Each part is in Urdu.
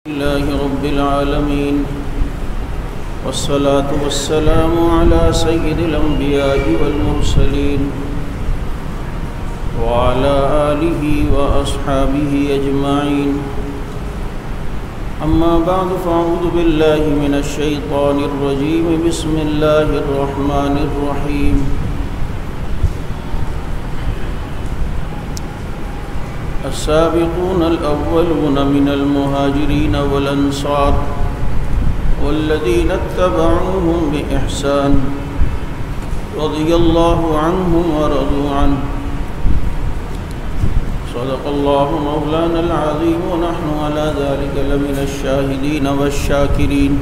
لله رب العالمين والصلاة والسلام على سيد الأنبياء والمرسلين وعلى آله وأصحابه أجمعين. أما بعد فأعوذ بالله من الشيطان الرجيم. بسم الله الرحمن الرحيم. السابقون الأولون من المهاجرين والأنصار والذين اتبعوهم بإحسان رضي الله عنهم ورضوا عنه. صدق الله مولانا العظيم ونحن على ذلك لمن الشاهدين والشاكرين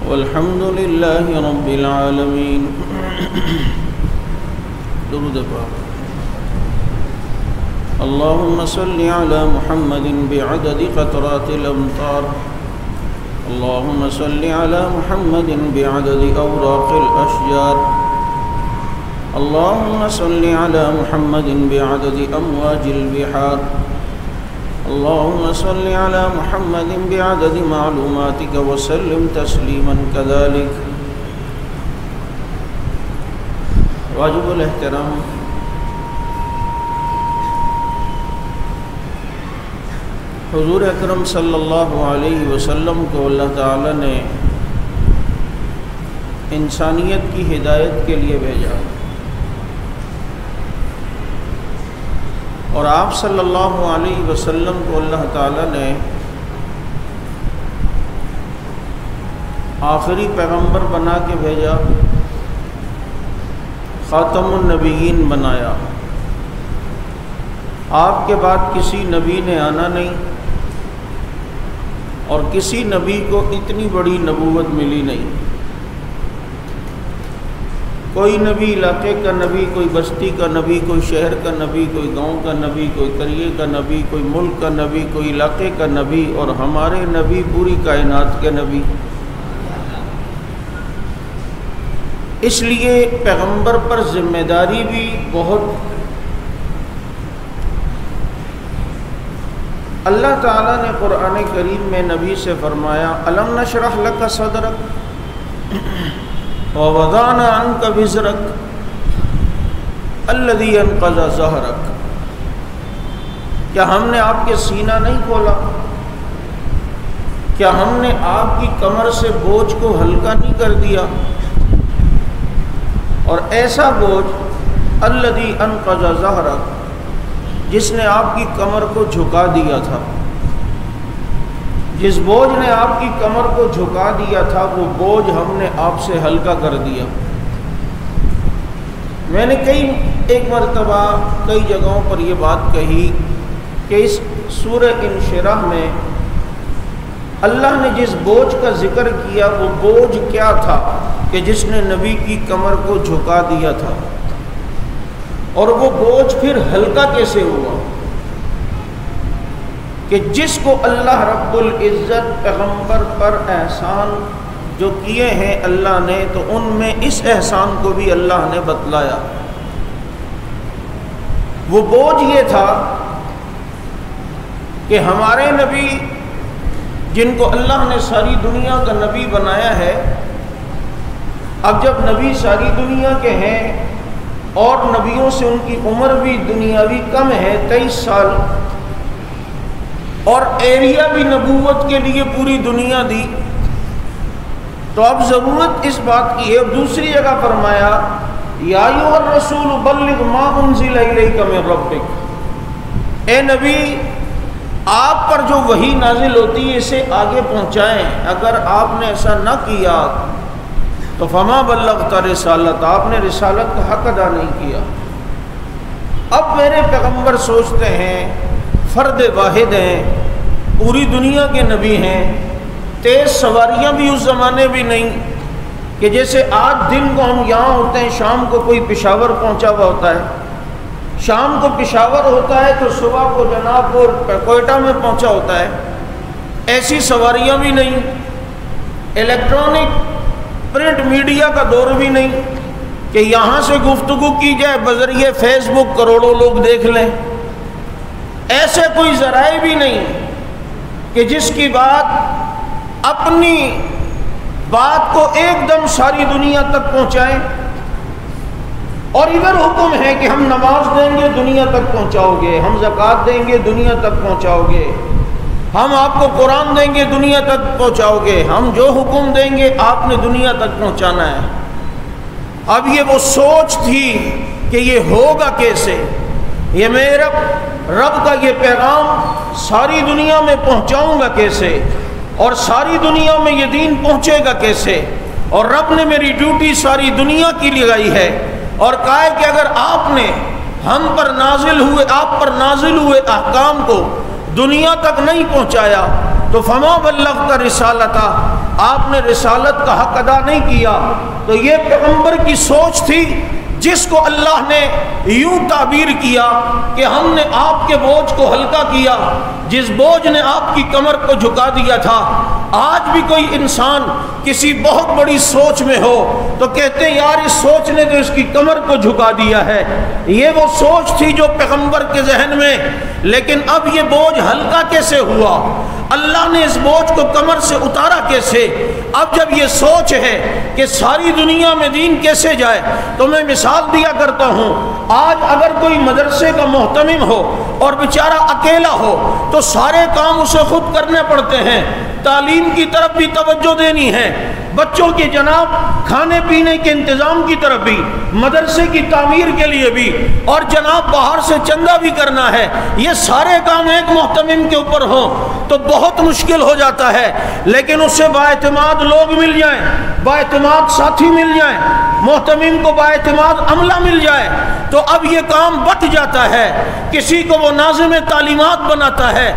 والحمد لله رب العالمين. درود پاک. اللهم صل على محمد بعدد قطرات الأمطار. اللهم صل على محمد بعدد أوراق الأشجار. اللهم صل على محمد بعدد أمواج البحار. اللهم صل على محمد بعدد معلوماتك وسلم تسليما كذلك. واجب الاحترام حضور اکرم صلی اللہ علیہ وسلم کو اللہ تعالی نے انسانیت کی ہدایت کے لیے بھیجا، اور آپ صلی اللہ علیہ وسلم کو اللہ تعالی نے آخری پیغمبر بنا کے بھیجا، خاتم النبیین بنایا. آپ کے بعد کسی نبی نے آنا نہیں، اور کسی نبی کو اتنی بڑی نبوت ملی نہیں. کوئی نبی علاقے کا نبی، کوئی بستی کا نبی، کوئی شہر کا نبی، کوئی گاؤں کا نبی، کوئی قریے کا نبی، کوئی ملک کا نبی، کوئی علاقے کا نبی، اور ہمارے نبی پوری کائنات کے نبی. اس لیے پیغمبر پر ذمہ داری بھی بہت. اللہ تعالیٰ نے قرآن کریم میں نبی سے فرمایا الم نشرح لک صدرک ووضعنا عنک وزرک الذی انقض ظہرک. کیا ہم نے آپ کے سینہ نہیں کھولا؟ کیا ہم نے آپ کی کمر سے بوجھ کو ہلکا نہیں کر دیا؟ اور ایسا بوجھ الذی انقض ظہرک، جس نے آپ کی کمر کو جھکا دیا تھا. جس بوجھ نے آپ کی کمر کو جھکا دیا تھا وہ بوجھ ہم نے آپ سے ہلکا کر دیا. میں نے ایک مرتبہ کئی جگہوں پر یہ بات کہی کہ اس سورہ انشراح میں اللہ نے جس بوجھ کا ذکر کیا وہ بوجھ کیا تھا کہ جس نے نبی کی کمر کو جھکا دیا تھا، اور وہ بوجھ پھر ہلکا کیسے ہوا؟ کہ جس کو اللہ رب العزت پیغمبر پر احسان جو کیے ہیں اللہ نے، تو ان میں اس احسان کو بھی اللہ نے بتلایا. وہ بوجھ یہ تھا کہ ہمارے نبی جن کو اللہ نے ساری دنیا کا نبی بنایا ہے، اب جب نبی ساری دنیا کے ہیں اور نبیوں سے ان کی عمر بھی دنیاوی کم ہے 23 سال، اور ایریا بھی نبوت کے لیے پوری دنیا دی، تو اب ضرورت اس بات کی ہے. دوسری جگہ فرمایا یا ایھا الرسول بلغ ما انزل الیک من ربک. اے نبی، آپ پر جو وحی نازل ہوتی ہے اسے آگے پہنچائیں. اگر آپ نے ایسا نہ کیا تو فما بلغت رسالت، آپ نے رسالت کا حق ادا نہیں کیا. اب میرے پیغمبر سوچتے ہیں فرد واحد ہیں، پوری دنیا کے نبی ہیں، تیز سواریاں بھی اس زمانے بھی نہیں کہ جیسے آج دن کو ہم یہاں ہوتے ہیں، شام کو کوئی پشاور پہنچا ہوا ہوتا ہے، شام کو پشاور ہوتا ہے تو صبح کو جناب وہ کوئٹہ میں پہنچا ہوتا ہے. ایسی سواریاں بھی نہیں، الیکٹرانک پرنٹ میڈیا کا دور بھی نہیں کہ یہاں سے گفتگو کی جائے بذریعہ فیس بک کروڑوں لوگ دیکھ لیں. ایسے کوئی ذرائع بھی نہیں. کہ جس کی بات اپنی بات کو ایک دم ساری دنیا تک پہنچائیں، اور ادھر حکم ہے کہ ہم نماز دیں گے دنیا تک پہنچاؤ گے، ہم زکوٰۃ دیں گے دنیا تک پہنچاؤ گے، ہم آپ کو قرآن دیں گے دنیا تک پہنچاؤ گے، ہم جو حکم دیں گے آپ نے دنیا تک پہنچانا ہے۔ اب یہ وہ سوچ تھی کہ یہ ہوگا کیسے، یہ میرے رب کا یہ پیغام ساری دنیا میں پہنچاؤں گا کیسے، اور ساری دنیا میں یہ دین پہنچے گا کیسے، اور رب نے میری ڈیوٹی ساری دنیا کی لگائی ہے، اور کہا ہے کہ اگر آپ نے آپ پر نازل ہوئے احکام کو دنیا تک نہیں پہنچایا تو فما بلغت رسالتہ، آپ نے رسالت کا حق ادا نہیں کیا۔ تو یہ پیغمبر کی سوچ تھی جس کو اللہ نے یوں تعبیر کیا کہ ہم نے آپ کے بوجھ کو ہلکا کیا، جس بوجھ نے آپ کی کمر کو جھکا دیا تھا۔ آج بھی کوئی انسان کسی بہت بڑی سوچ میں ہو تو کہتے ہیں یار اس سوچ نے تو اس کی کمر کو جھکا دیا ہے۔ یہ وہ سوچ تھی جو پیغمبر کے ذہن میں، لیکن اب یہ بوجھ ہلکا کیسے ہوا؟ اللہ نے اس بوجھ کو کمر سے اتارا کیسے؟ اب جب یہ سوچ ہے کہ ساری دنیا میں دین کیسے جائے، تو میں مثال دیا کرتا ہوں، آج اگر کوئی مدرسے کا محتمم ہو اور بیچارہ اکیلا ہو تو سارے کام اسے خود کرنے پڑتے ہیں، تعلیم کی طرف بھی توجہ دینی ہے، بچوں کے جناب کھانے پینے کے انتظام کی طرف بھی، مدرسے کی تعمیر کے لیے بھی، اور جناب باہر سے چندہ بھی کرنا ہے، یہ سارے کام ایک محتمم کے اوپر ہوں تو بہت مشکل ہو جاتا ہے۔ لیکن اسے بااعتماد لوگ مل جائیں، بااعتماد ساتھی مل جائیں، محتمم کو بااعتماد عملہ مل جائے تو اب یہ کام بٹ جاتا ہے۔ کسی کو وہ ناظم تعلیمات بناتا ہے،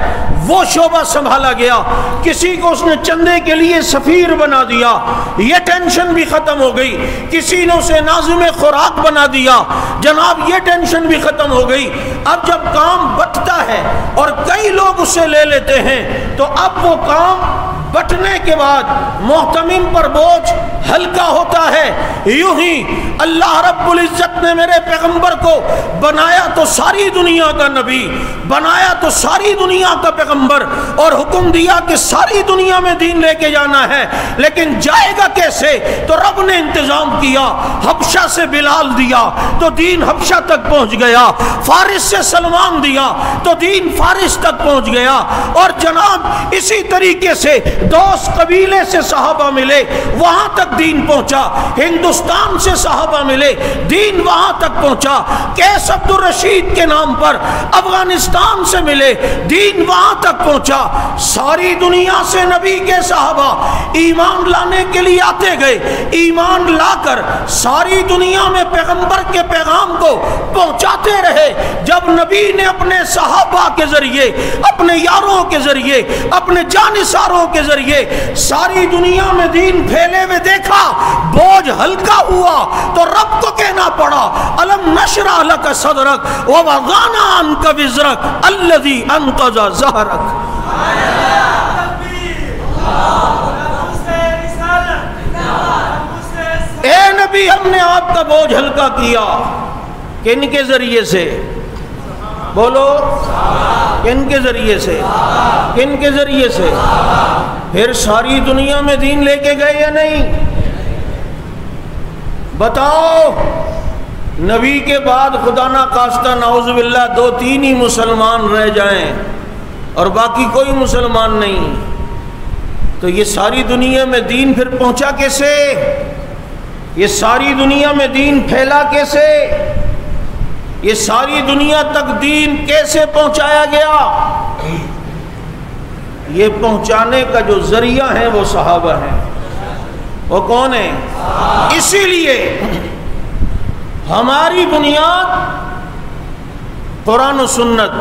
وہ شعبہ سنبھالا گیا، کسی کو اس نے چندے کے لیے سفیر بنا دیا، یہ ٹینشن بھی ختم ہو گئی، کسی نے اسے ناظم خوراک بنا دیا، جناب یہ ٹینشن بھی ختم ہو گئی۔ اب جب کام بٹتا ہے اور کئی لوگ اسے لے لیتے ہیں تو اب وہ کام بٹنے کے بعد محتمم پر بوجھ ہلکا ہوتا ہے۔ یوں ہی اللہ رب العزت نے میرے پیغمبر کو بنایا تو ساری دنیا کا نبی، بنایا تو ساری دنیا کا پیغمبر، اور حکم دیا کہ ساری دنیا میں دین لے کے جانا ہے، لیکن جائے گا کیسے؟ تو رب نے انتظام کیا، حبشہ سے بلال دیا تو دین حبشہ تک پہنچ گیا، فارس سے سلمان دیا تو دین فارس تک پہنچ گیا، اور جناب اسی طریقے سے دوس قبیلے سے صحابہ ملے، وہاں تک دین پہنچا، ہندوستان سے صحابہ ملے، دین وہاں تک پہنچا، قیس عبد الرشید کے نام پر افغانستان سے ملے، دین وہاں تک پہنچا۔ ساری دنیا سے نبی کے صحابہ ایمان لانے کے لیے آتے گئے، ایمان لا کر ساری دنیا میں پیغمبر کے پیغام کو پہنچاتے رہے۔ جب نبی نے اپنے صحابہ کے ذریعے، اپنے یاروں کے ذریعے، اپنے جانثاروں کے ذریعے ساری دنیا میں دین پھیلے ہوئے دیکھا، بوجھ ہلکا ہوا تو رب کو کہنا پڑا الم نشرح لک صدرک ووضعنا عنک وزرک الذی انقض ظہرک۔ اے نبی ہم نے آپ کا بوجھ ہلکا کیا، کن کے ذریعے سے؟ بولو، کن کے ذریعے سے؟ کن کے ذریعے سے؟ پھر ساری دنیا میں دین لے کے گئے یا نہیں؟ بتاؤ، نبی کے بعد خدا نہ خواستہ نعوذ باللہ 2-3 ہی مسلمان رہ جائیں اور باقی کوئی مسلمان نہیں، تو یہ ساری دنیا میں دین پھر پہنچا کیسے؟ یہ ساری دنیا میں دین پھیلا کیسے؟ یہ ساری دنیا تک دین کیسے پہنچایا گیا؟ یہ پہنچانے کا جو ذریعہ ہے وہ صحابہ ہیں۔ وہ کون ہیں؟ اسی لیے ہماری بنیاد قرآن و سنت،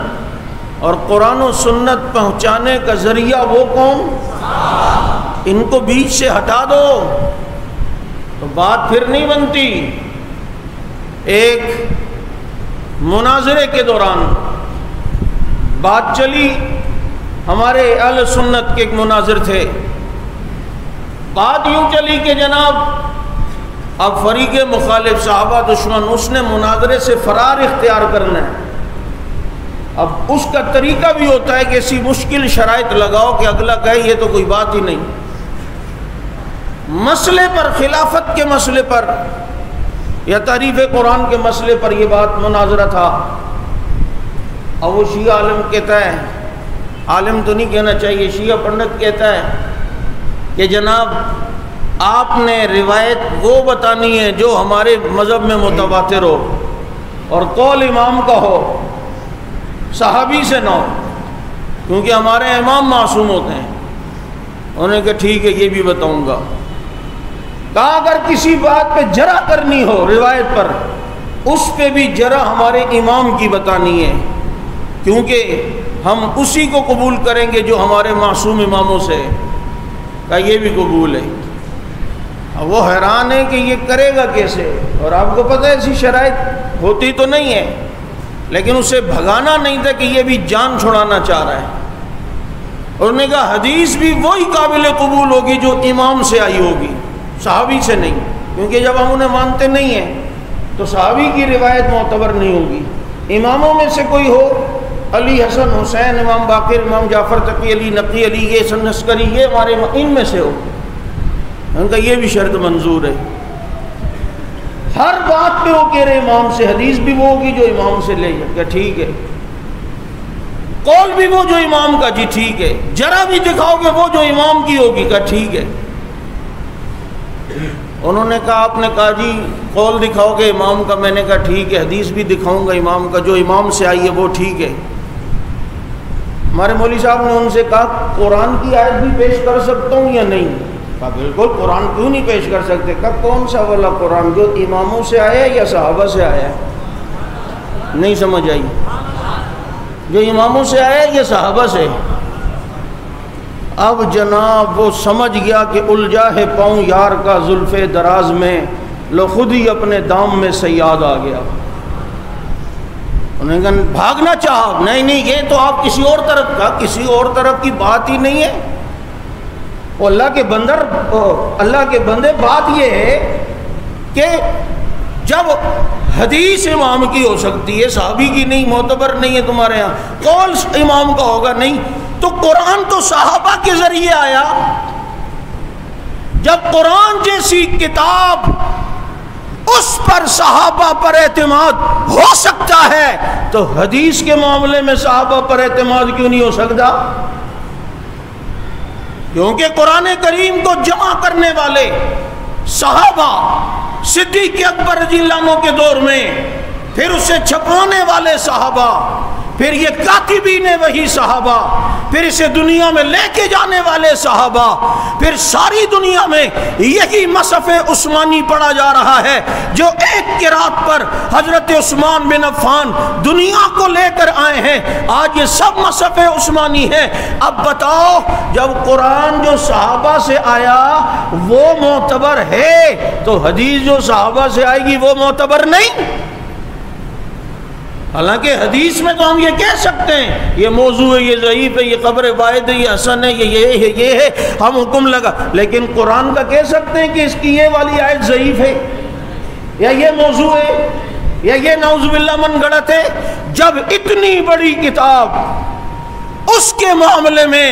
اور قرآن و سنت پہنچانے کا ذریعہ وہ کون؟ ان کو بیچ سے ہٹا دو تو بات پھر نہیں بنتی۔ ایک مناظرے کے دوران بات چلی، ہمارے اہل سنت کے ایک مناظر تھے، بات یوں چلی کہ جناب اب فریق مخالف صحابہ دشمن، اس نے مناظرے سے فرار اختیار کرنا ہے، اب اس کا طریقہ بھی ہوتا ہے کہ ایسی مشکل شرائط لگاؤ کہ اگلا کہے یہ تو کوئی بات ہی نہیں. مسئلے پر، خلافت کے مسئلے پر یا تعریف قرآن کے مسئلے پر یہ بات مناظرہ تھا. اب وہ شیعہ عالم کہتا ہے، عالم تو نہیں کہنا چاہیے، شیعہ پنڈت کہتا ہے کہ جناب آپ نے روایت وہ بتانی ہے جو ہمارے مذہب میں متواتر ہو اور قول امام کا ہو، صحابی سے نہ ہو، کیونکہ ہمارے امام معصوم ہوتے ہیں. انہوں نے کہا ٹھیک ہے یہ بھی بتاؤں گا. کہا اگر کسی بات پہ جرح کرنی ہو روایت پر، اس پہ بھی جرح ہمارے امام کی بتانی ہے، کیونکہ ہم اسی کو قبول کریں گے جو ہمارے معصوم اماموں سے ہے. کہا یہ بھی قبول ہے. اب وہ حیران ہے کہ یہ کرے گا کیسے، اور آپ کو پتہ ہے ایسی شرائط ہوتی تو نہیں ہے، لیکن اسے بھگانا نہیں تھا کہ یہ بھی جان چھڑانا چاہ رہا ہے. انہوں نے کہا حدیث بھی وہی قابل قبول ہوگی جو امام سے آئی ہوگی، صحابی سے نہیں، کیونکہ جب ہم انہیں مانتے نہیں ہیں تو صحابی کی روایت معتبر نہیں ہوگی. اماموں میں سے کوئی ہو، علی، حسن، حسین، امام باقر، امام جعفر تقی علی، نقی علی، یہ حسن عسکری، یہ ہمارے ان میں سے ہو. ان کا یہ بھی شرط منظور ہے. ہر بات پہ وہ کہہ رہے امام سے، حدیث بھی وہ ہوگی جو امام سے لے جائے. کہ ٹھیک ہے. قول بھی وہ جو امام کا، جی ٹھیک ہے. جرا بھی دکھاؤ گے وہ جو امام کی ہوگی. کہ ٹھیک ہے. انہوں نے کہا آپ نے کہا جی قول دکھاؤ گے امام کا. میں نے کہا ٹھیک ہے. حدیث بھی دکھاؤں گا امام کا، جو امام سے آئی ہے وہ ٹھیک ہے. ہمارے مولوی صاحب نے ان سے کہا قرآن کی آیت بھی پیش کر سکتا ہوں یا نہیں؟ کہا بالکل، قرآن کیوں نہیں پیش کر سکتے؟ کہا کون سا والا قرآن، جو اماموں سے آیا ہے یا صحابہ سے آیا ہے؟ نہیں سمجھ آئی. جو اماموں سے آیا ہے یا صحابہ سے؟ اب جناب وہ سمجھ گیا کہ الجھا ہے پاؤں یار کا زلف دراز میں، لو خود ہی اپنے دام میں صیاد آ گیا. انہوں نے کہا بھاگنا چاہا. نہیں نہیں، یہ تو آپ کسی اور طرف کا، کسی اور طرف کی بات ہی نہیں ہے. اللہ کے بندے، بات یہ ہے کہ جب حدیث امام کی ہو سکتی ہے، صحابی کی نہیں، معتبر نہیں ہے تمہارے ہاں، قول امام کا ہوگا نہیں، تو قرآن تو صحابہ کے ذریعے آیا. جب قرآن جیسی کتاب اس پر صحابہ پر اعتماد ہو سکتا ہے تو حدیث کے معاملے میں صحابہ پر اعتماد کیوں نہیں ہو سکتا؟ کیونکہ قرآن کریم کو جمع کرنے والے صحابہ، صدیق اکبر رضی اللہ عنہ کے دور میں، پھر اسے چھپانے والے صحابہ، پھر یہ کاتبین وہی صحابہ، پھر اسے دنیا میں لے کے جانے والے صحابہ، پھر ساری دنیا میں یہی مصحف عثمانی پڑھا جا رہا ہے جو ایک قرات پر حضرت عثمان بن عفان دنیا کو لے کر آئے ہیں. آج یہ سب مصحف عثمانی ہے. اب بتاؤ، جب قرآن جو صحابہ سے آیا وہ معتبر ہے تو حدیث جو صحابہ سے آئے گی وہ معتبر نہیں؟ حالانکہ حدیث میں تو ہم یہ کہہ سکتے ہیں یہ موضوع ہے، یہ ضعیف ہے، یہ قبر واحد ہے، یہ حسن ہے، یہ ہے، ہم حکم لگا. لیکن قرآن کا کہہ سکتے ہیں کہ اس کی یہ والی آیت ضعیف ہے یا یہ موضوع ہے یا یہ نعوذ باللہ من گڑت ہے؟ جب اتنی بڑی کتاب اس کے معاملے میں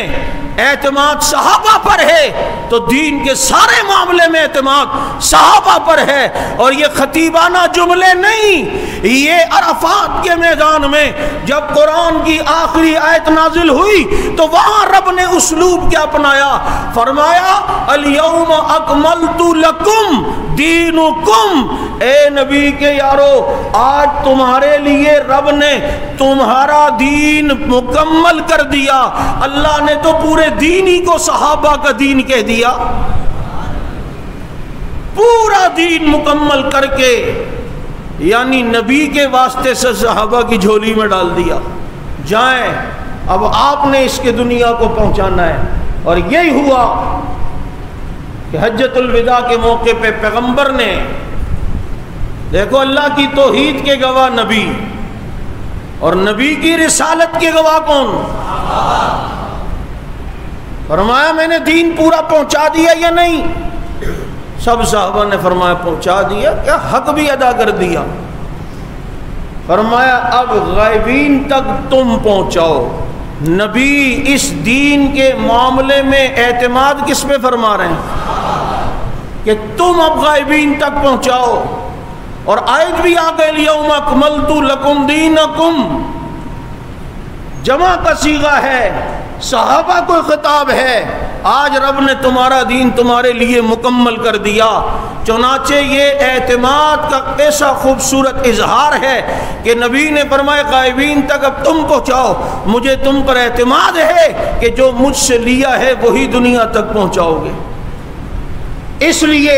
اعتماد صحابہ پر ہے تو دین کے سارے معاملے میں اعتماد صحابہ پر ہے. اور یہ خطیبانہ جملے نہیں، یہ عرفات کے میدان میں جب قرآن کی آخری آیت نازل ہوئی تو وہاں رب نے اسلوب کیا اپنایا؟ فرمایا الیوم اکملت لکم دینکم. اے نبی کے یارو، آج تمہارے لیے رب نے تمہارا دین مکمل کر دیا. اللہ نے تو پورے دین ہی کو صحابہ کا دین کہہ دیا. پورا دین مکمل کر کے یعنی نبی کے واسطے سے صحابہ کی جھولی میں ڈال دیا. جائیں، اب آپ نے اس کے دنیا کو پہنچانا ہے. اور یہی ہوا کہ حجۃ الوداع کے موقع پہ پیغمبر نے، دیکھو اللہ کی توحید کے گواہ نبی، اور نبی کی رسالت کے گواہ کون؟ فرمایا میں نے دین پورا پہنچا دیا یا نہیں؟ سب صحابہ نے فرمایا پہنچا دیا. کیا حق بھی ادا کر دیا؟ فرمایا اب غائبین تک تم پہنچاؤ۔ نبی اس دین کے معاملے میں اعتماد کس پہ فرما رہے ہیں کہ تم اب غائبین تک پہنچاؤ۔ اور آیت بھی آ گئی الیوم اکملت لکم دینکم، جمع کا صیغہ ہے، صحابہ کو خطاب ہے، آج رب نے تمہارا دین تمہارے لیے مکمل کر دیا۔ چنانچہ یہ اعتماد کا ایسا خوبصورت اظہار ہے کہ نبی نے فرمایا غائبین تک اب تم پہنچاؤ، مجھے تم پر اعتماد ہے کہ جو مجھ سے لیا ہے وہی دنیا تک پہنچاؤ گے۔ اس لیے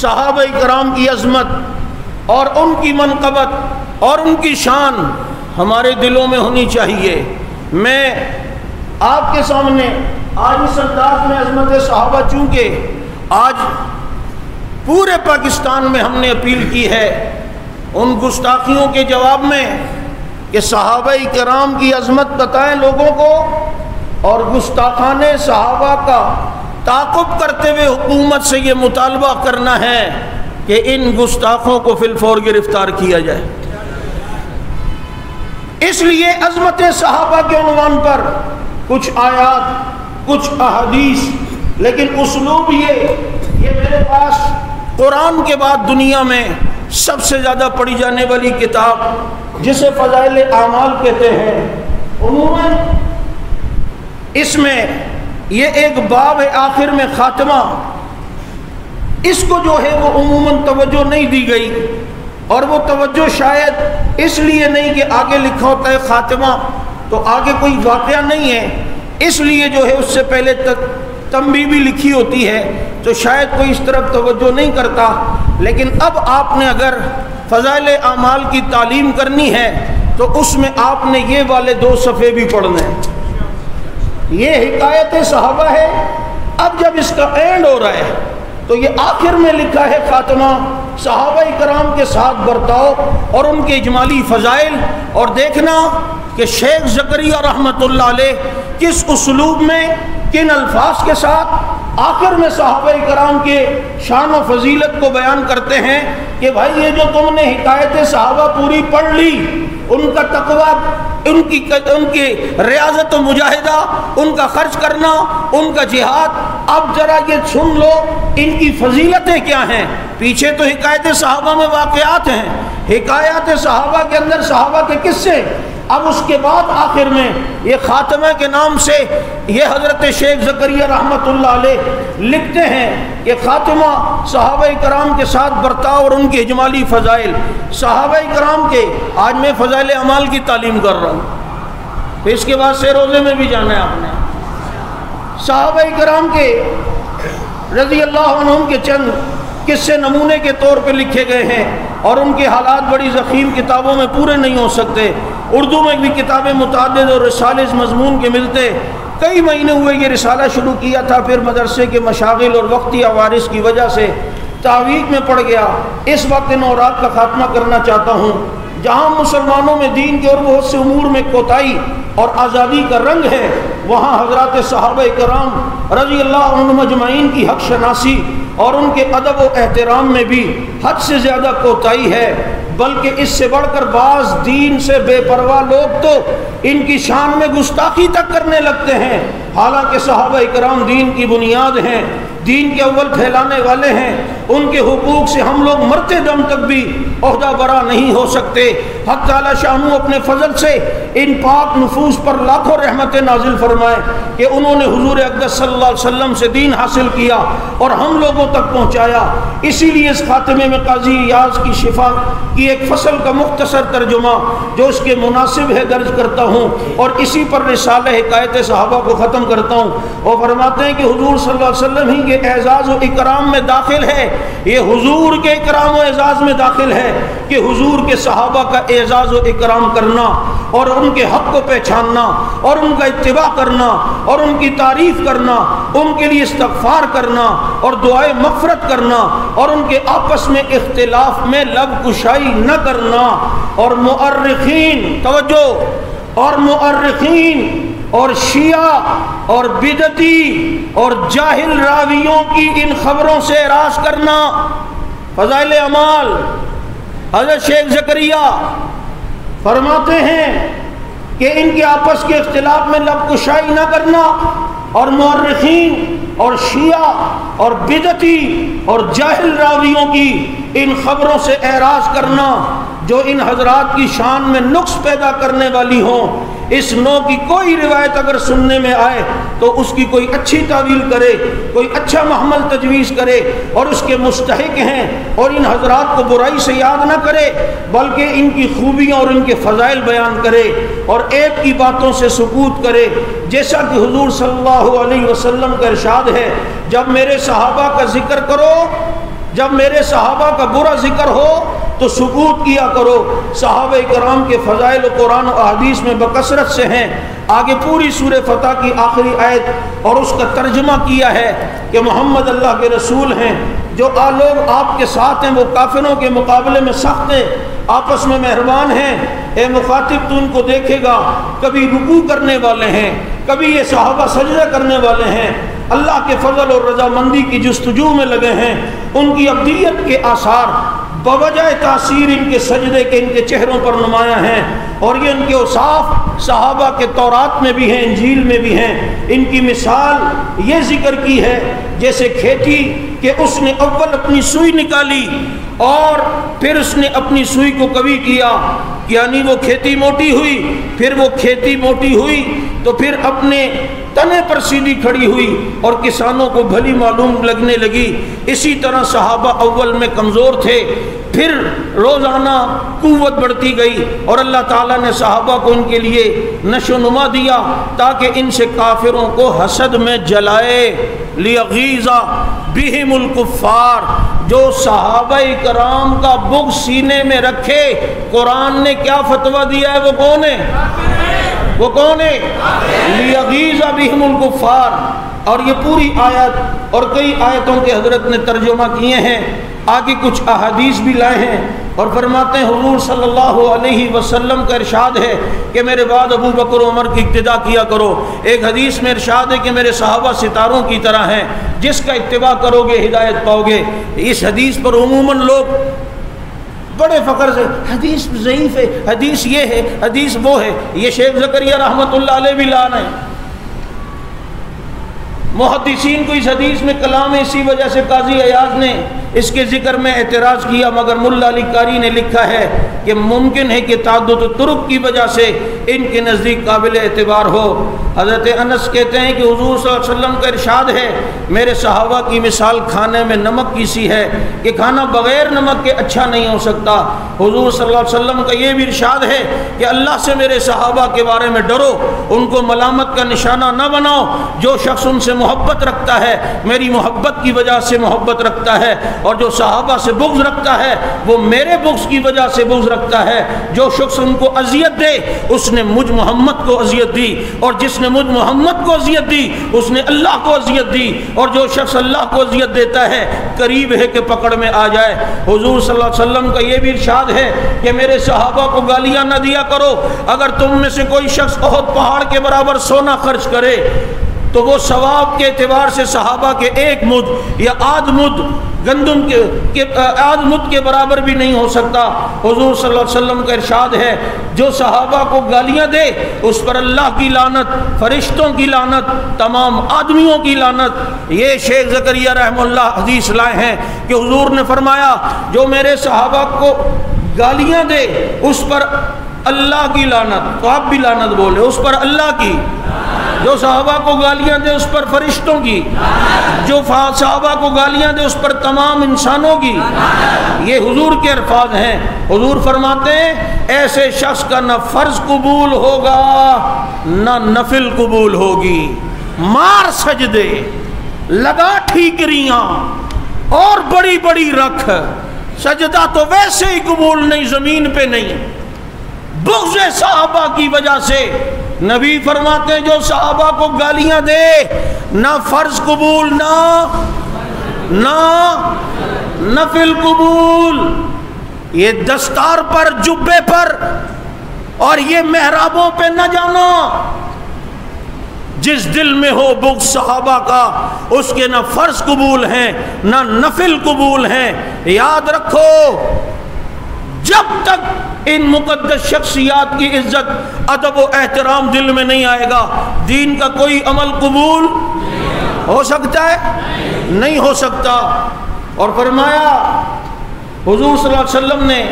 صحابہ کرام کی عظمت اور ان کی منقبت اور ان کی شان ہمارے دلوں میں ہونی چاہیے۔ میں آپ کے سامنے آج اس انداز میں عظمت صحابہ، چونکہ آج پورے پاکستان میں ہم نے اپیل کی ہے ان گستاخیوں کے جواب میں کہ صحابہ کرام کی عظمت بتائیں لوگوں کو، اور گستاخان صحابہ کا تعاقب کرتے ہوئے حکومت سے یہ مطالبہ کرنا ہے کہ ان گستاخوں کو فی الفور گرفتار کیا جائے۔ اس لیے عظمت صحابہ کے عنوان پر کچھ آیات، کچھ احادیث، لیکن اسلوب یہ میرے پاس قرآن کے بعد دنیا میں سب سے زیادہ پڑھی جانے والی کتاب جسے فضائل اعمال کہتے ہیں، عموماً اس میں یہ ایک باب ہے آخر میں خاتمہ، اس کو جو ہے وہ عموماً توجہ نہیں دی گئی، اور وہ توجہ شاید اس لیے نہیں کہ آگے لکھا ہوتا ہے خاتمہ تو آگے کوئی واقعہ نہیں ہے، اس لیے جو ہے اس سے پہلے تنبیہ بھی لکھی ہوتی ہے تو شاید کوئی اس طرف توجہ نہیں کرتا۔ لیکن اب آپ نے اگر فضائل اعمال کی تعلیم کرنی ہے تو اس میں آپ نے یہ والے 2 صفحے بھی پڑھنے ہیں۔ یہ حکایت صحابہ ہے، اب جب اس کا اینڈ ہو رہا ہے تو یہ آخر میں لکھا ہے خاتمہ صحابہ کرام کے ساتھ برتاؤ اور ان کے اجمالی فضائل، اور دیکھنا کہ شیخ زکریا رحمۃ اللہ علیہ کس اسلوب میں، کن الفاظ کے ساتھ آخر میں صحابہ کرام کے شان و فضیلت کو بیان کرتے ہیں کہ بھائی یہ جو تم نے حکایت صحابہ پوری پڑھ لی، ان کا تقویٰ، ان کی ریاضت و مجاہدہ، ان کا خرچ کرنا، ان کا جہاد، اب ذرا یہ سن لو ان کی فضیلتیں کیا ہیں۔ پیچھے تو حکایت صحابہ میں واقعات ہیں، حکایات صحابہ کے اندر صحابہ کے قصے، اب اس کے بعد آخر میں یہ خاتمہ کے نام سے یہ حضرت شیخ زکریا رحمۃ اللہ علیہ لکھتے ہیں کہ خاتمہ صحابہ کرام کے ساتھ برتاؤ اور ان کے اجمالی فضائل۔ صحابہ کرام کے آج میں فضائل اعمال کی تعلیم کر رہا ہوں، پھر اس کے بعد سے روزے میں بھی جانا ہے آپ نے۔ صحابہ کرام کے رضی اللہ عنہم کے چند قصے نمونے کے طور پہ لکھے گئے ہیں، اور ان کے حالات بڑی ضخیم کتابوں میں پورے نہیں ہو سکتے۔ اردو میں بھی کتابیں متعدد اور رسالے اس مضمون کے ملتے، کئی مہینے ہوئے یہ رسالہ شروع کیا تھا، پھر مدرسے کے مشاغل اور وقتی عوارض کی وجہ سے تعویق میں پڑ گیا۔ اس وقت ان اوراد کا خاتمہ کرنا چاہتا ہوں۔ جہاں مسلمانوں میں دین کے اور بہت سے امور میں کوتاہی اور آزادی کا رنگ ہے، وہاں حضرات صحابہ کرام رضی اللہ عنہم اجمعین کی حق شناسی اور ان کے ادب و احترام میں بھی حد سے زیادہ کوتاہی ہے، بلکہ اس سے بڑھ کر بعض دین سے بے پرواہ لوگ تو ان کی شان میں گستاخی تک کرنے لگتے ہیں، حالانکہ صحابہ کرام دین کی بنیاد ہیں، دین کے اول پھیلانے والے ہیں، ان کے حقوق سے ہم لوگ مرتے دم تک بھی عہدہ برا نہیں ہو سکتے۔ حق تعالی شانہ اپنے فضل سے ان پاک نفوس پر لاکھوں رحمت نازل فرمائے کہ انہوں نے حضور اقدس صلی اللہ علیہ وسلم سے دین حاصل کیا اور ہم لوگوں تک پہنچایا۔ اسی لیے اس خاتمے میں قاضی ایاز کی شفا کی ایک فصل کا مختصر ترجمہ جو اس کے مناسب ہے درج کرتا ہوں، اور اسی پر رسالہ حکایت صحابہ کو ختم کرتا ہوں۔ وہ فرماتے ہیں کہ حضور صلی اللہ علیہ وسلم ہی کے اعزاز و اکرام میں داخل ہے، یہ حضور کے اکرام و اعزاز میں داخل ہے کہ حضور کے صحابہ کا اعزاز و اکرام کرنا اور ان کے حق کو پہچاننا اور ان کا اتباع کرنا اور ان کی تعریف کرنا، ان کے لیے استغفار کرنا اور دعائے مغفرت کرنا اور ان کے آپس میں اختلاف میں لب کشائی نہ کرنا، اور مؤرخین، توجہ، اور مؤرخین اور شیعہ اور بدعتی اور جاہل راویوں کی ان خبروں سے اعراض کرنا۔ فضائل اعمال حضرت شیخ زکریا فرماتے ہیں کہ ان کے آپس کے اختلاف میں لب کشائی نہ کرنا، اور مورخین اور شیعہ اور بدعتی اور جاہل راویوں کی ان خبروں سے اعراض کرنا جو ان حضرات کی شان میں نقص پیدا کرنے والی ہوں۔ اس نوع کی کوئی روایت اگر سننے میں آئے تو اس کی کوئی اچھی تعویل کرے، کوئی اچھا محمل تجویز کرے اور اس کے مستحق ہیں، اور ان حضرات کو برائی سے یاد نہ کرے بلکہ ان کی خوبیاں اور ان کے فضائل بیان کرے اور عیب کی باتوں سے سکوت کرے، جیسا کہ حضور صلی اللہ علیہ وسلم کا ارشاد ہے، جب میرے صحابہ کا ذکر کرو، جب میرے صحابہ کا برا ذکر ہو تو سکوت کیا کرو۔ صحابہ کرام کے فضائل و قرآن و احادیث میں بکثرت سے ہیں۔ آگے پوری سورہ فتح کی آخری آیت اور اس کا ترجمہ کیا ہے کہ محمد اللہ کے رسول ہیں، جو لوگ آپ کے ساتھ ہیں وہ کافروں کے مقابلے میں سخت ہیں، آپس میں مہربان ہیں۔ اے مخاطب تو ان کو دیکھے گا، کبھی رکوع کرنے والے ہیں، کبھی یہ صحابہ سجدہ کرنے والے ہیں، اللہ کے فضل اور رضامندی کی جستجو میں لگے ہیں۔ ان کی ابدیت کے آثار بوجہ تاثیر ان کے سجدے کے ان کے چہروں پر نمایاں ہیں، اور یہ ان کے اوصاف صحابہ کے تورات میں بھی ہیں، انجیل میں بھی ہیں۔ ان کی مثال یہ ذکر کی ہے جیسے کھیتی کہ اس نے اول اپنی سوئی نکالی اور پھر اس نے اپنی سوئی کو کبھی کیا، یعنی وہ کھیتی موٹی ہوئی، پھر وہ کھیتی موٹی ہوئی تو پھر اپنے تنے پر سیدھی کھڑی ہوئی اور کسانوں کو بھلی معلوم لگنے لگی۔ اسی طرح صحابہ اول میں کمزور تھے، پھر روزانہ قوت بڑھتی گئی اور اللہ تعالیٰ نے صحابہ کو ان کے لیے نشو و نما دیا تاکہ ان سے کافروں کو حسد میں جلائے۔ لیغیظ بہم الکفار، جو صحابہ کرام کا بغض سینے میں رکھے، قرآن نے کیا فتویٰ دیا ہے؟ وہ کون ہے؟ وہ کون ہے؟ لیغیظ بہم الکفار۔ اور یہ پوری آیت اور کئی آیتوں کے حضرت نے ترجمہ کیے ہیں، آگے کچھ احادیث بھی لائے ہیں، اور فرماتے ہیں حضور صلی اللہ علیہ وسلم کا ارشاد ہے کہ میرے بعد ابو بکر و عمر کی اقتداء کیا کرو۔ ایک حدیث میں ارشاد ہے کہ میرے صحابہ ستاروں کی طرح ہیں، جس کا اتباع کرو گے ہدایت پاؤ گے۔ اس حدیث پر عموماً لوگ بڑے فخر سے حدیث ضعیف ہے، حدیث یہ ہے، حدیث وہ ہے۔ یہ شیخ زکریا رحمۃ اللہ علیہ بھی لان ہے۔ محدثین کو اس حدیث میں کلام ہے، اسی وجہ سے قاضی عیاض نے اس کے ذکر میں اعتراض کیا، مگر ملا علی قاری نے لکھا ہے کہ ممکن ہے کہ تعدد طرق کی وجہ سے ان کے نزدیک قابل اعتبار ہو۔ حضرت انس کہتے ہیں کہ حضور صلی اللہ علیہ وسلم کا ارشاد ہے، میرے صحابہ کی مثال کھانے میں نمک کی سی ہے کہ کھانا بغیر نمک کے اچھا نہیں ہو سکتا۔ حضور صلی اللہ علیہ وسلم کا یہ بھی ارشاد ہے کہ اللہ سے میرے صحابہ کے بارے میں ڈرو، ان کو ملامت کا نشانہ نہ بناؤ۔ جو شخص ان سے محبت رکھتا ہے میری محبت کی وجہ سے محبت رکھتا ہے، اور جو صحابہ سے بغض رکھتا ہے وہ میرے بغض کی وجہ سے بغض رکھتا ہے۔ جو شخص ان کو اذیت دے اس نے مجھ محمد کو اذیت دی، اور جس نے مجھ محمد کو اذیت دی اس نے اللہ کو اذیت دی، اور جو شخص اللہ کو اذیت دیتا ہے قریب ہے کہ پکڑ میں آ جائے۔ حضور صلی اللہ علیہ وسلم کا یہ بھی ارشاد ہے کہ میرے صحابہ کو گالیاں نہ دیا کرو۔ اگر تم میں سے کوئی شخص احد پہاڑ کے برابر سونا خرچ کرے تو وہ ثواب کے اعتبار سے صحابہ کے ایک مد یا آدھ مد گندم کے آدھ مد کے برابر بھی نہیں ہو سکتا۔ حضور صلی اللہ علیہ وسلم کا ارشاد ہے، جو صحابہ کو گالیاں دے اس پر اللہ کی لعنت، فرشتوں کی لعنت، تمام آدمیوں کی لعنت۔ یہ شیخ زکریا رحمہ اللہ حدیث لائے ہیں کہ حضور نے فرمایا جو میرے صحابہ کو گالیاں دے اس پر اللہ کی لعنت، تو آپ بھی لعنت بولے، اس پر اللہ کی۔ جو صحابہ کو گالیاں دے اس پر فرشتوں کی، جو صحابہ کو گالیاں دے اس پر تمام انسانوں کی۔ یہ حضور کے الفاظ ہیں۔ حضور فرماتے ہیں ایسے شخص کا نہ فرض قبول ہوگا نہ نفل قبول ہوگی۔ مار سجدے، لگا ٹھیکریاں اور بڑی بڑی رکھ، سجدہ تو ویسے ہی قبول نہیں، زمین پہ نہیں۔ بغض صحابہ کی وجہ سے نبی فرماتے ہیں جو صحابہ کو گالیاں دے نہ فرض قبول نہ نفل قبول۔ یہ دستار پر، جبے پر اور یہ محرابوں پہ نہ جانا۔ جس دل میں ہو بغض صحابہ کا اس کے نہ فرض قبول ہیں نہ نفل قبول ہیں۔ یاد رکھو جب تک ان مقدس شخصیات کی عزت ادب و احترام دل میں نہیں آئے گا، دین کا کوئی عمل قبول ہو سکتا ہے؟ نہیں ہو سکتا۔ اور فرمایا حضور صلی اللہ علیہ وسلم نے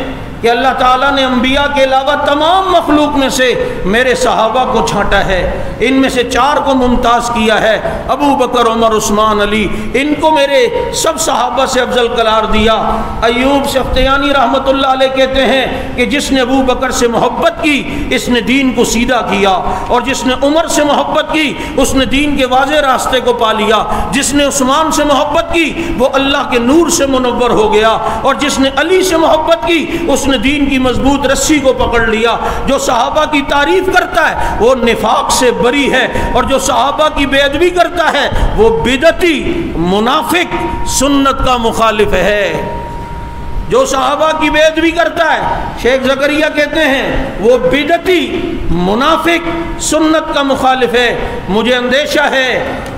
کہ اللہ تعالیٰ نے انبیاء کے علاوہ تمام مخلوق میں سے میرے صحابہ کو چھانٹا ہے، ان میں سے 4 کو ممتاز کیا ہے، ابو بکر، عمر، عثمان، علی، ان کو میرے سب صحابہ سے افضل قرار دیا۔ ایوب سختیانی رحمۃ اللہ علیہ کہتے ہیں کہ جس نے ابو بکر سے محبت کی اس نے دین کو سیدھا کیا، اور جس نے عمر سے محبت کی اس نے دین کے واضح راستے کو پا لیا، جس نے عثمان سے محبت کی وہ اللہ کے نور سے منور ہو گیا، اور جس نے علی سے محبت کی اس نے دین کی مضبوط رسی کو پکڑ لیا۔ جو صحابہ کی تعریف کرتا ہے وہ نفاق سے بری ہے، اور جو صحابہ کی بے ادبی کرتا ہے وہ بدعتی، منافق، سنت کا مخالف ہے۔ جو صحابہ کی بے ادبی کرتا ہے، شیخ زکریا کہتے ہیں وہ بدعتی، منافق، سنت کا مخالف ہے۔ مجھے اندیشہ ہے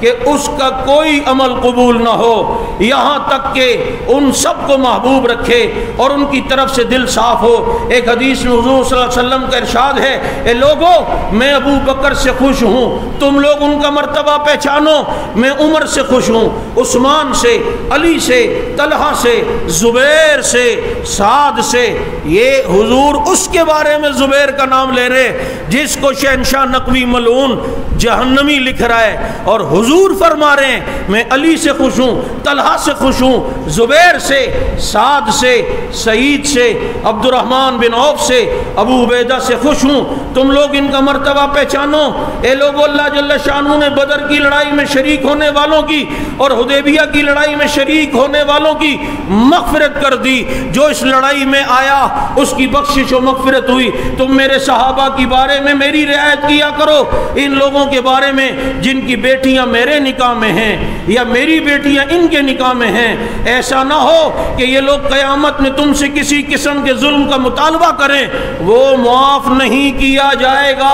کہ اس کا کوئی عمل قبول نہ ہو، یہاں تک کہ ان سب کو محبوب رکھے اور ان کی طرف سے دل صاف ہو۔ ایک حدیث میں حضور صلی اللہ علیہ وسلم کا ارشاد ہے، اے لوگو میں ابو بکر سے خوش ہوں، تم لوگ ان کا مرتبہ پہچانو، میں عمر سے خوش ہوں، عثمان سے، علی سے، طلحہ سے، زبیر سے، سعد سے۔ یہ حضور اس کے بارے میں زبیر کا نام لے رہے جس کو شہنشاہ نقوی ملعون جہنمی لکھ رہا ہے، اور حضور فرما رہے ہیں میں علی سے خوش ہوں، طلحہ سے خوش ہوں، زبیر سے، سعد سے، سعید سے، عبد الرحمن بن عوف سے، ابو عبیدہ سے خوش ہوں، تم لوگ ان کا مرتبہ پہچانو۔ اے لوگو اللہ جل شانہ نے بدر کی لڑائی میں شریک ہونے والوں کی اور حدیبیہ کی لڑائی میں شریک ہونے والوں کی مغفرت کر دی۔ جو اس لڑائی میں آیا اس کی بخشش و مغفرت ہوئی۔ تم میرے صحابہ کی بارے میں میری رعایت کیا کرو، ان لوگوں کے بارے میں جن کی بیٹیاں میرے نکاح میں ہیں یا میری بیٹیاں ان کے نکاح میں ہیں، ایسا نہ ہو کہ یہ لوگ قیامت میں تم سے کسی قسم کے ظلم کا مطالبہ کریں، وہ معاف نہیں کیا جائے گا۔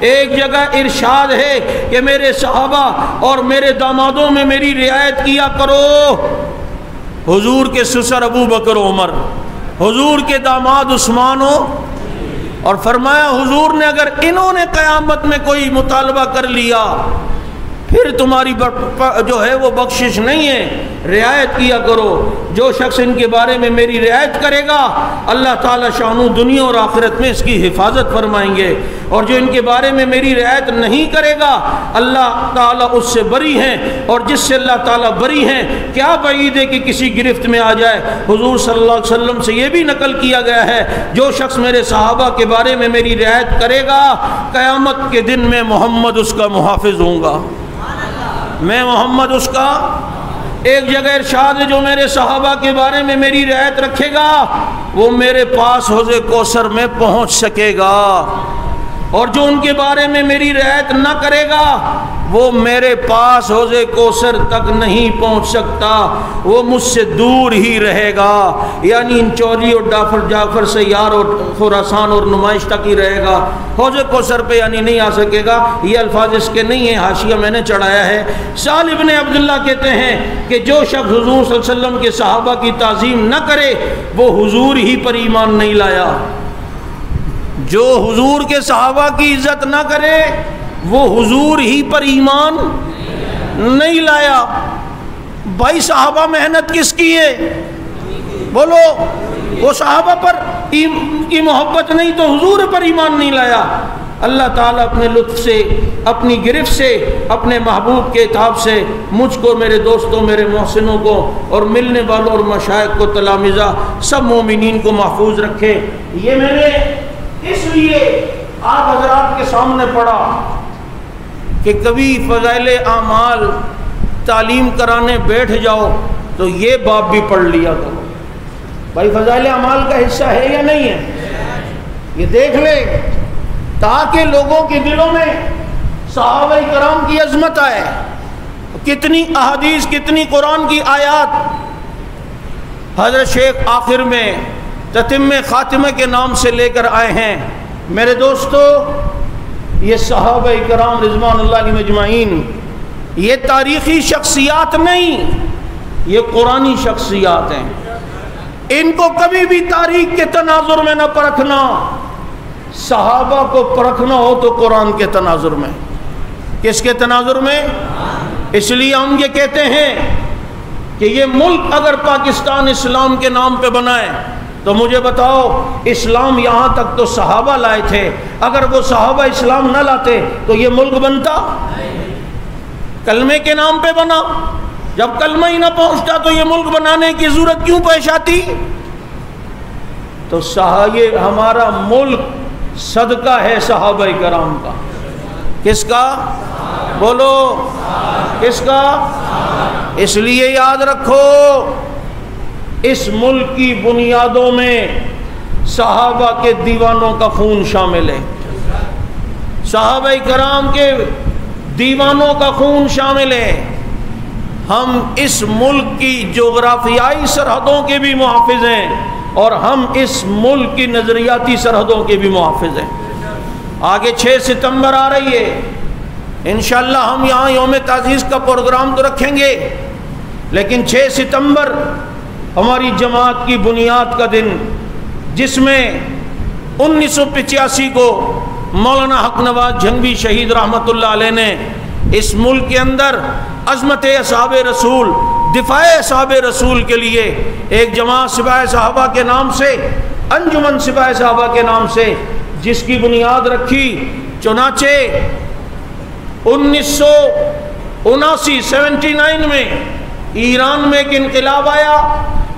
ایک جگہ ارشاد ہے کہ میرے صحابہ اور میرے دامادوں میں میری رعایت کیا کرو۔ حضور کے سسر ابو بکر و عمر، حضور کے داماد عثمان ہو، اور فرمایا حضور نے اگر انہوں نے قیامت میں کوئی مطالبہ کر لیا پھر تمہاری جو ہے وہ بخشش نہیں ہے، رعایت کیا کرو۔ جو شخص ان کے بارے میں میری رعایت کرے گا اللہ تعالیٰ شانو دنیا اور آخرت میں اس کی حفاظت فرمائیں گے، اور جو ان کے بارے میں میری رعایت نہیں کرے گا اللہ تعالیٰ اس سے بری ہیں، اور جس سے اللہ تعالیٰ بری ہیں کیا بعید ہے کہ کسی گرفت میں آ جائے۔ حضور صلی اللہ علیہ وسلم سے یہ بھی نقل کیا گیا ہے جو شخص میرے صحابہ کے بارے میں میری رعایت کرے گا قیامت کے دن میں محمد اس کا محافظ ہوں گا، میں محمد اس کا۔ ایک جگہ ارشاد ہے جو میرے صحابہ کے بارے میں میری رعایت رکھے گا وہ میرے پاس حوض کوثر میں پہنچ سکے گا، اور جو ان کے بارے میں میری رعایت نہ کرے گا وہ میرے پاس حوض کوثر تک نہیں پہنچ سکتا، وہ مجھ سے دور ہی رہے گا، یعنی ان چوری اور جعفر سیار اور خراسان اور نمائش تک ہی رہے گا، حوض کوثر پہ یعنی نہیں آ سکے گا۔ یہ الفاظ اس کے نہیں ہیں، حاشیہ میں نے چڑھایا ہے۔ سال ابن عبداللہ کہتے ہیں کہ جو شخص حضور صلی اللہ علیہ وسلم کے صحابہ کی تعظیم نہ کرے وہ حضور ہی پر ایمان نہیں لایا۔ جو حضور کے صحابہ کی عزت نہ کرے وہ حضور ہی پر ایمان نہیں لایا۔ بھائی صحابہ محنت کس کی ہے؟ بولو، وہ صحابہ پر کی محبت نہیں تو حضور پر ایمان نہیں لایا۔ اللہ تعالیٰ اپنے لطف سے، اپنی گرفت سے، اپنے محبوب کے اتحاب سے مجھ کو، میرے دوستوں، میرے محسنوں کو اور ملنے والوں اور مشائخ کو، تلامذہ سب مومنین کو محفوظ رکھے۔ یہ میں نے اس لیے آپ حضرات کے سامنے پڑھا کہ کبھی فضائل اعمال تعلیم کرانے بیٹھ جاؤ تو یہ باب بھی پڑھ لیا کرو۔ بھائی فضائل اعمال کا حصہ ہے یا نہیں ہے؟ یہ دیکھ لے تاکہ لوگوں کے دلوں میں صحابہ کرام کی عظمت آئے۔ کتنی احادیث، کتنی قرآن کی آیات حضرت شیخ آخر میں تتمہ خاتمہ کے نام سے لے کر آئے ہیں۔ میرے دوستو، یہ صحابہ کرام رضوان اللہ علیہم اجمعین یہ تاریخی شخصیات نہیں، یہ قرآنی شخصیات ہیں۔ ان کو کبھی بھی تاریخ کے تناظر میں نہ پرکھنا، صحابہ کو پرکھنا ہو تو قرآن کے تناظر میں۔ کس کے تناظر میں؟ اس لیے ہم یہ کہتے ہیں کہ یہ ملک اگر پاکستان اسلام کے نام پہ بنا ہے تو مجھے بتاؤ اسلام یہاں تک تو صحابہ لائے تھے، اگر وہ صحابہ اسلام نہ لاتے تو یہ ملک بنتا؟ کلمے کے نام پہ بنا، جب کلمہ ہی نہ پہنچتا تو یہ ملک بنانے کی ضرورت کیوں پیش آتی؟ تو یہ ہمارا ملک صدقہ ہے صحابہ کرام کا۔ کس کا؟ بولو کس کا؟ اس لیے یاد رکھو اس ملک کی بنیادوں میں صحابہ کے دیوانوں کا خون شامل ہے، صحابہ کرام کے دیوانوں کا خون شامل ہے۔ ہم اس ملک کی جغرافیائی سرحدوں کے بھی محافظ ہیں اور ہم اس ملک کی نظریاتی سرحدوں کے بھی محافظ ہیں۔ آگے 6 ستمبر آ رہی ہے، انشاءاللہ ہم یہاں یوم تعزیز کا پروگرام تو رکھیں گے، لیکن 6 ستمبر ہماری جماعت کی بنیاد کا دن، جس میں 1985 کو مولانا حق نواز جھنگوی شہید رحمۃ اللہ علیہ نے اس ملک کے اندر عظمت اصحاب رسول، دفاع اصحاب رسول کے لیے ایک جماعت سپاہ صحابہ کے نام سے، انجمن سپاہ صحابہ کے نام سے جس کی بنیاد رکھی۔ چنانچہ 1979 میں ایران میں ایک انقلاب آیا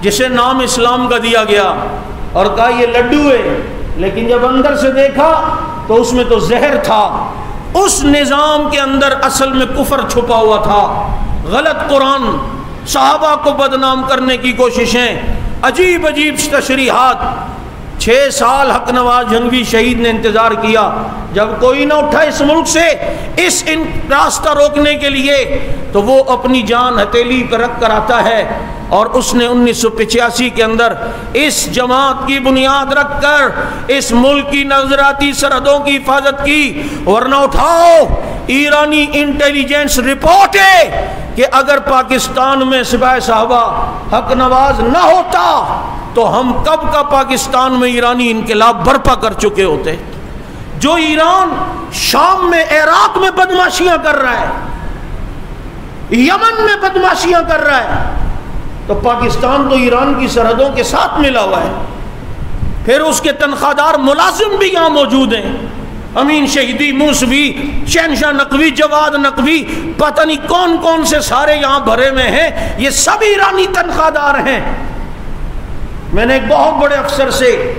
جسے نام اسلام کا دیا گیا اور کہا یہ لڈو ہے، لیکن جب اندر سے دیکھا تو اس میں تو زہر تھا۔ اس نظام کے اندر اصل میں کفر چھپا ہوا تھا، غلط قرآن، صحابہ کو بدنام کرنے کی کوششیں، عجیب عجیب تشریحات۔ 6 سال حق نواز جھنگوی شہید نے انتظار کیا، جب کوئی نہ اٹھا اس ملک سے اس راستہ روکنے کے لیے تو وہ اپنی جان ہتھیلی پر رکھ کر آتا ہے، اور اس نے 1985 کے اندر اس جماعت کی بنیاد رکھ کر اس ملک کی نظراتی سرحدوں کی حفاظت کی۔ ورنہ اٹھاؤ، ایرانی انٹیلیجنس رپورٹ ہے کہ اگر پاکستان میں سپاہ صحابہ حق نواز نہ ہوتا تو ہم کب کا پاکستان میں ایرانی انقلاب برپا کر چکے ہوتے۔ جو ایران شام میں، عراق میں بدماشیاں کر رہا ہے، یمن میں بدماشیاں کر رہا ہے، تو پاکستان تو ایران کی سرحدوں کے ساتھ ملا ہوا ہے۔ پھر اس کے تنخواہ دار ملازم بھی یہاں موجود ہیں، امین شہیدی، موسوی، شہنشاہ نقوی، جواد نقوی، پتہ نہیں کون کون سے سارے یہاں بھرے میں ہیں، یہ سب ایرانی تنخواہ دار ہیں۔ میں نے ایک بہت بڑے افسر سے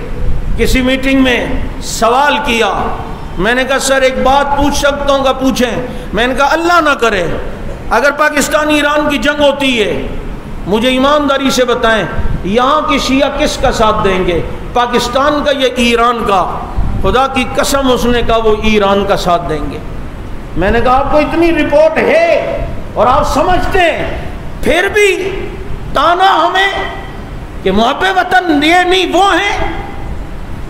کسی میٹنگ میں سوال کیا، میں نے کہا سر ایک بات پوچھ سکتا ہوں؟ کہ پوچھیں۔ میں نے کہا اللہ نہ کرے اگر پاکستان ایران کی جنگ ہوتی ہے، مجھے ایمانداری سے بتائیں یہاں کی شیعہ کس کا ساتھ دیں گے، پاکستان کا یا ایران کا؟ خدا کی قسم اس نے کہا وہ ایران کا ساتھ دیں گے۔ میں نے کہا آپ کو اتنی رپورٹ ہے اور آپ سمجھتے ہیں، پھر بھی تانا ہمیں کہ محب وطن یہ نہیں وہ ہیں۔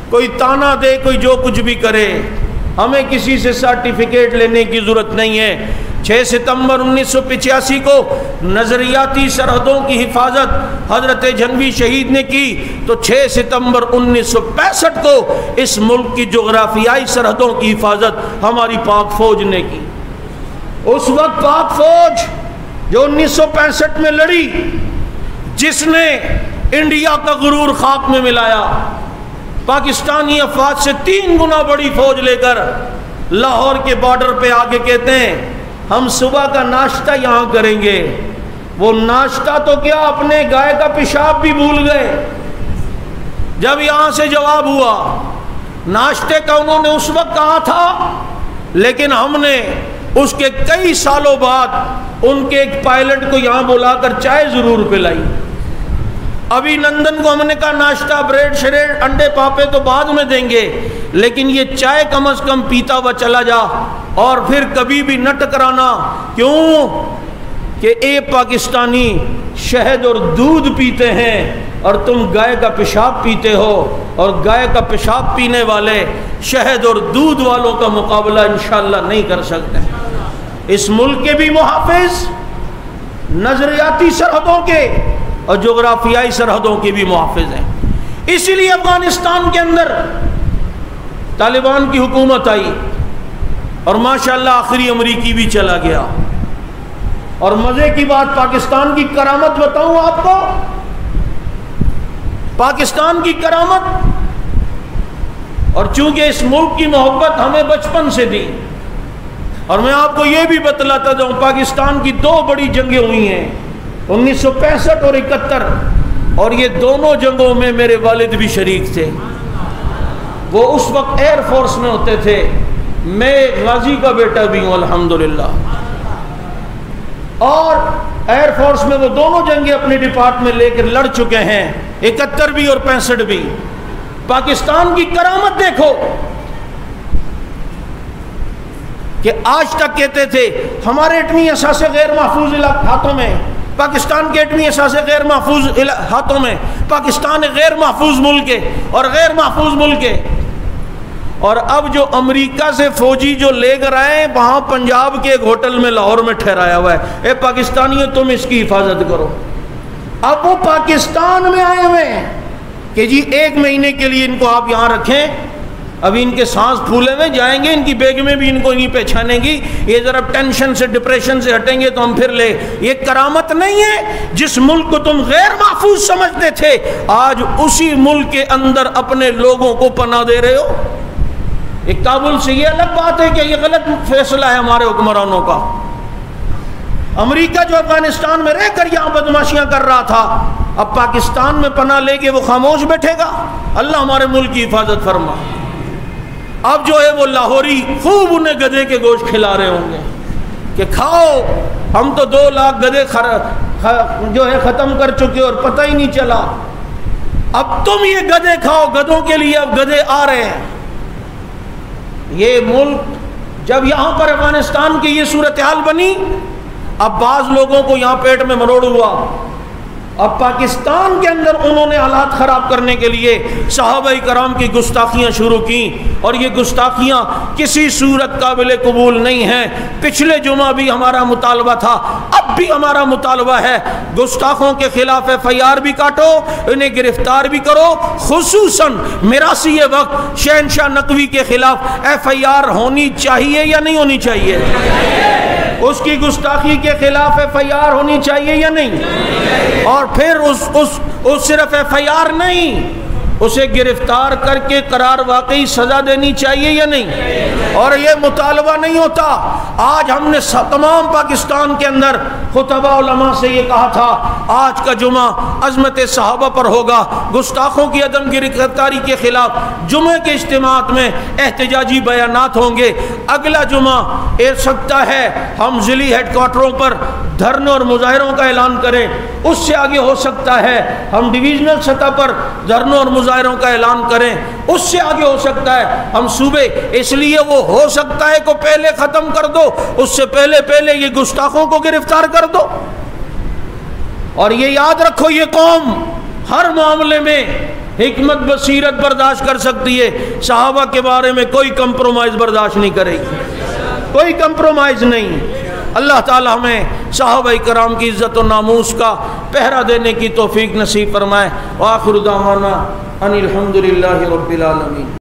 کوئی تانا دے، کوئی جو کچھ بھی کرے، ہمیں کسی سے سرٹیفکیٹ لینے کی ضرورت نہیں ہے۔ 6 ستمبر 1985 کو نظریاتی سرحدوں کی حفاظت حضرت جھنگوی شہید نے کی، تو 6 ستمبر 1965 کو اس ملک کی جغرافیائی سرحدوں کی حفاظت ہماری پاک فوج نے کی۔ اس وقت پاک فوج جو 1965 میں لڑی، جس نے انڈیا کا غرور خاک میں ملایا، پاکستانی افواج سے 3 گنا بڑی فوج لے کر لاہور کے بارڈر پہ آگے کہتے ہیں ہم صبح کا ناشتہ یہاں کریں گے۔ وہ ناشتہ تو کیا، اپنے گائے کا پیشاب بھی بھول گئے جب یہاں سے جواب ہوا۔ ناشتے کا انہوں نے اس وقت کہا تھا، لیکن ہم نے اس کے کئی سالوں بعد ان کے ایک پائلٹ کو یہاں بلا کر چائے ضرور پلائی۔ ابھی نندن کو ہم نے کہا ناشتہ بریڈ شریڈ انڈے پاپے تو بعد میں دیں گے، لیکن یہ چائے کم از کم پیتا ہوا چلا جا، اور پھر کبھی بھی نہ ٹکرانا۔ کیوں کہ اے پاکستانی شہد اور دودھ پیتے ہیں اور تم گائے کا پیشاب پیتے ہو، اور گائے کا پیشاب پینے والے شہد اور دودھ والوں کا مقابلہ انشاءاللہ نہیں کر سکتے۔ اس ملک کے بھی محافظ، نظریاتی سرحدوں کے، اور جغرافیائی سرحدوں کے بھی محافظ ہیں۔ اسی لیے افغانستان کے اندر طالبان کی حکومت آئی اور ماشاءاللہ آخری امریکی بھی چلا گیا۔ اور مزے کی بات، پاکستان کی کرامت بتاؤں آپ کو، پاکستان کی کرامت، اور چونکہ اس ملک کی محبت ہمیں بچپن سے دی، اور میں آپ کو یہ بھی بتلاتا جاؤں، پاکستان کی 2 بڑی جنگیں ہوئی ہیں، 1965 اور 71، اور یہ دونوں جنگوں میں میرے والد بھی شریک تھے۔ وہ اس وقت ایئر فورس میں ہوتے تھے، میں غازی کا بیٹا بھی ہوں الحمدللہ، اور ایئر فورس میں وہ دونوں جنگیں اپنے ڈپارٹمنٹ لے کر لڑ چکے ہیں، 71 بھی اور 65 بھی۔ پاکستان کی کرامت دیکھو کہ آج تک کہتے تھے ہمارے ایٹمی اثاثے غیر محفوظ ہاتھوں میں، پاکستان کے ایٹمی اثاثے غیر محفوظ ہاتھوں میں، پاکستان غیر محفوظ ملک ہے اور غیر محفوظ ملک ہے۔ اور اب جو امریکہ سے فوجی جو لے کر آئے، وہاں پنجاب کے ایک ہوٹل میں لاہور میں ٹھہرایا ہوا ہے، اے پاکستانیوں تم اس کی حفاظت کرو۔ اب وہ پاکستان میں آئے ہوئے ہیں کہ جی 1 مہینے کے لیے ان کو آپ یہاں رکھیں، ابھی ان کے سانس پھولے ہوئے، جائیں گے ان کی بیگمیں بھی ان کو نہیں پہچانیں گی، یہ ذرا ٹینشن سے ڈپریشن سے ہٹیں گے تو ہم پھر لے۔ یہ کرامت نہیں ہے؟ جس ملک کو تم غیر محفوظ سمجھتے تھے، آج اسی ملک کے اندر اپنے لوگوں کو پناہ دے رہے ہو۔ ایک کابل سے یہ الگ بات ہے کہ یہ غلط فیصلہ ہے ہمارے حکمرانوں کا۔ امریکہ جو افغانستان میں رہ کر یہاں بدماشیاں کر رہا تھا، اب پاکستان میں پناہ لے کے وہ خاموش بیٹھے گا؟ اللہ ہمارے ملک کی حفاظت فرما۔ اب جو ہے وہ لاہوری خوب انہیں گدھے کے گوشت کھلا رہے ہوں گے کہ کھاؤ، ہم تو 2 لاکھ گدھے جو ہے ختم کر چکے اور پتہ ہی نہیں چلا، اب تم یہ گدھے کھاؤ، گدھوں کے لیے اب گدھے آ رہے ہیں۔ یہ ملک جب یہاں پر افغانستان کی یہ صورتحال بنی، اب بعض لوگوں کو یہاں پیٹ میں مروڑ ہوا، اب پاکستان کے اندر انہوں نے حالات خراب کرنے کے لیے صحابہ کرام کی گستاخیاں شروع کی، اور یہ گستاخیاں کسی صورت قابل قبول نہیں ہیں۔ پچھلے جمعہ بھی ہمارا مطالبہ تھا، اب بھی ہمارا مطالبہ ہے، گستاخوں کے خلاف FIR بھی کاٹو، انہیں گرفتار بھی کرو، خصوصاً میراثی وقت شہنشاہ نقوی کے خلاف FIR ہونی چاہیے یا نہیں ہونی چاہیے؟ اس کی گستاخی کے خلاف FIR ہونی چاہیے یا نہیں؟ اور پھر اس صرف FIR نہیں، اسے گرفتار کر کے قرار واقعی سزا دینی چاہیے یا نہیں؟ اور یہ مطالبہ نہیں ہوتا، آج ہم نے تمام پاکستان کے اندر خطبہ علماء سے یہ کہا تھا، آج کا جمعہ عظمت صحابہ پر ہوگا، گستاخوں کی عدم گرفتاری کے خلاف جمعے کے اجتماعات میں احتجاجی بیانات ہوں گے۔ اگلا جمعہ ایک سکتا ہے ہم ضلعی ہیڈ کوارٹروں پر دھرنے اور مظاہروں کا اعلان کریں، اس سے آگے ہو سکتا ہے ہم ڈویژنل سطح پر دھرنوں اور مظاہروں کا اعلان کریں، اس سے آگے ہو سکتا ہے ہم صوبے، اس لیے وہ ہو سکتا ہے کو پہلے ختم کر دو، اس سے پہلے یہ گستاخوں کو گرفتار کر دو۔ اور یہ یاد رکھو، یہ قوم ہر معاملے میں حکمت بصیرت برداشت کر سکتی ہے، صحابہ کے بارے میں کوئی کمپرومائز برداشت نہیں کرے گی، کوئی کمپرومائز نہیں۔ اللہ تعالی ہمیں صحابہ کرام کی عزت و ناموس کا پہرا دینے کی توفیق نصیب فرمائے۔ وآخر دعوانا ان الحمدللہ رب العالمین۔